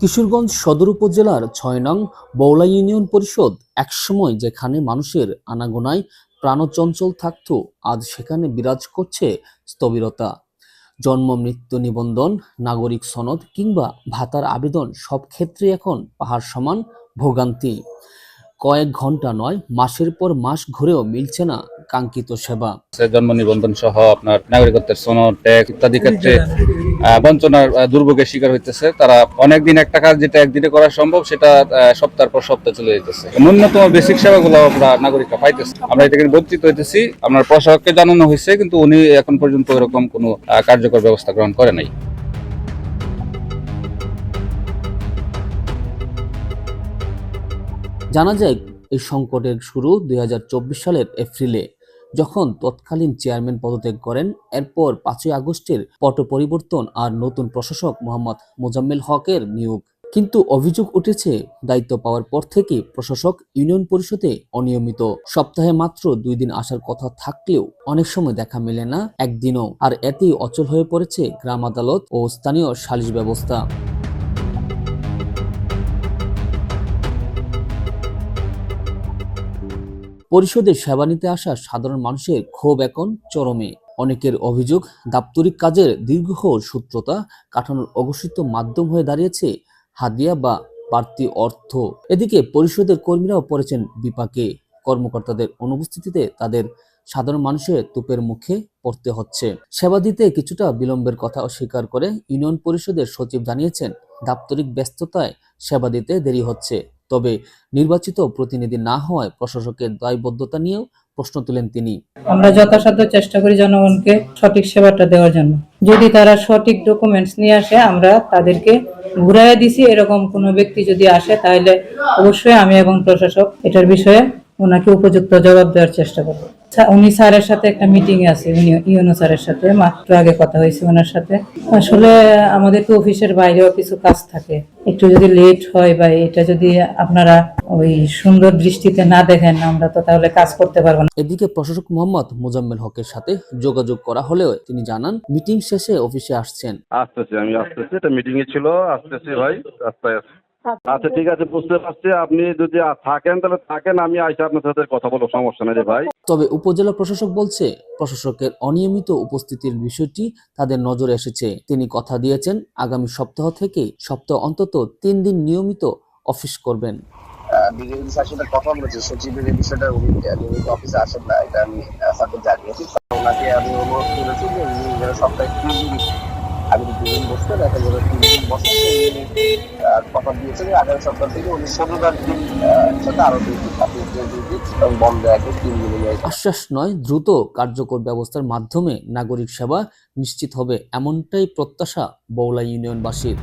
কিশোরগঞ্জ সদর উপজেলার ৬ নং বৌলা ইউনিয়ন পরিষদ একসময় যেখানে মানুষের আনাগোনায় প্রাণচঞ্চল থাকত, আজ সেখানে বিরাজ করছে স্থবিরতা। জন্ম মৃত্যু নিবন্ধন, নাগরিক সনদ কিংবা ভাতার আবেদন সব ক্ষেত্রে এখন পাহাড় সমান ভোগান্তি। কয়েক ঘন্টা নয়, মাসের পর মাস ঘুরেও মিলছে না কাঙ্ক্ষিত সেবা। জন্ম নিবন্ধন সহ আপনার নাগরিকত্বের সনদ, ট্যাক্স ইত্যাদি ক্ষেত্রে বঞ্চনার দুর্ভোগের শিকার হইতেছে। তারা অনেকদিন একটা কাজ যেটা একদিনে করা সম্ভব সেটা সপ্তাহ পর সপ্তাহ চলে যেতেছে। ন্যূনতম বেসিক সেবাগুলো আমরা নাগরিকরা পাইতেছি। আমরা এটা কিন্তু বঞ্চিত হইতেছি। আপনার প্রশাসককে জানানো হয়েছে, কিন্তু উনি এখন পর্যন্ত এরকম কোনো কার্যকর ব্যবস্থা গ্রহণ করে নাই। জানা যায়, এই সংকটের শুরু 2024 সালের এপ্রিলে, যখন তৎকালীন চেয়ারম্যান পদত্যাগ করেন। এরপর 5ই আগস্টের পট পরিবর্তন আর নতুন প্রশাসক মোহাম্মদ মোজাম্মেল হকের নিয়োগ। কিন্তু অভিযোগ উঠেছে, দায়িত্ব পাওয়ার পর থেকে প্রশাসক ইউনিয়ন পরিষদে অনিয়মিত। সপ্তাহে মাত্র 2 দিন আসার কথা থাকলেও অনেক সময় দেখা মেলে না একদিনও। আর এতেই অচল হয়ে পড়েছে গ্রাম আদালত ও স্থানীয় সালিশ ব্যবস্থা। পরিষদে সেবা নিতে আসা সাধারণ মানুষের ক্ষোভ এখন চরমে। অনেকের অভিযোগ, দাপ্তরিক কাজের দীর্ঘ সূত্রতা কাটানোর অঘোষিত মাধ্যম হয়ে দাঁড়িয়েছে হাদিয়া বা বাড়তি অর্থ। এদিকে পরিষদের কর্মীরাও পড়েছেন বিপাকে। কর্মকর্তাদের অনুপস্থিতিতে তাদের সাধারণ মানুষের তোপের মুখে পড়তে হচ্ছে। সেবা দিতে কিছুটা বিলম্বের কথা অস্বীকার করে ইউনিয়ন পরিষদের সচিব জানিয়েছেন, দাপ্তরিক ব্যস্ততায় সেবা দিতে দেরি হচ্ছে। তবে নির্বাচিত প্রতিনিধি না হওয়ায় প্রশাসকের দায়বদ্ধতা নিয়েও প্রশ্ন তুলেন তিনি। আমরা যথাসাধ্য চেষ্টা করি জনগণকে সঠিক সেবাটা দেওয়ার জন্য। যদি তারা সঠিক ডকুমেন্টস নিয়ে আসে, আমরা তাদেরকে ঘুরাইয়া দিছি, এরকম কোনো ব্যক্তি যদি আসে তাহলে অবশ্যই আমি এবং প্রশাসক এটার বিষয়ে ওনাকে উপযুক্ত জবাব দেওয়ার চেষ্টা করব। উনি স্যারের সাথে একটা মিটিং আছে, ইউনো স্যারের সাথে মাত্র আগে কথা হয়েছে ওনার সাথে। আসলে আমাদের তো অফিসের বাইরেও কিছু কাজ থাকে, একটু যদি লেট হয় বা এটা যদি আপনারা ওই সুন্দর দৃষ্টিতে না দেখেন, আমরা তো তাহলে কাজ করতে পারবো না। এদিকে প্রশাসক মোহাম্মদ মোজাম্মেল হকের সাথে যোগাযোগ করা হলেও তিনি জানান, মিটিং শেষে অফিসে আসছেন। আমি আসতেছি, এটা মিটিং এ ছিল, আসতেছি ভাই, রাস্তায় আছি। আচ্ছা ঠিক আছে, বুঝতে পারছি। আপনি যদি থাকেন তাহলে থাকেন, আমি আইসা আপনার সাথে কথা বলবো, সমস্যা নেই রে ভাই। তবে উপজেলা প্রশাসক বলছে, প্রশাসকের অনিয়মিত উপস্থিতির বিষয়টি তাদের নজরে এসেছে। তিনি কথা দিয়েছেন, আগামী সপ্তাহ থেকে সপ্তাহ অন্তত 3 দিন নিয়মিত অফিস করবেন। বিজেপি সাথে কথা বলেছি, সচিবের এই বিষয়টা উনি নিয়মিত অফিসে আসেন না, এটা আমি স্যারকে জানিয়েছি। ওনাকে আমি অনুরোধ করেছি যে উনি যেন সপ্তাহে 3 দিন, আমি 2 দিন বসতে দেখা যাবে 3 দিন বসে কথা দিয়েছে যে আগামী সপ্তাহ থেকে উনি শনিবার দিন সাথে আরো 2 দিন বন্ধ রাখে 3 দিনে। আশ্বাস নয়, দ্রুত কার্যকর ব্যবস্থার মাধ্যমে নাগরিক সেবা নিশ্চিত হবে, এমনটাই প্রত্যাশা বৌলা ইউনিয়নবাসীর।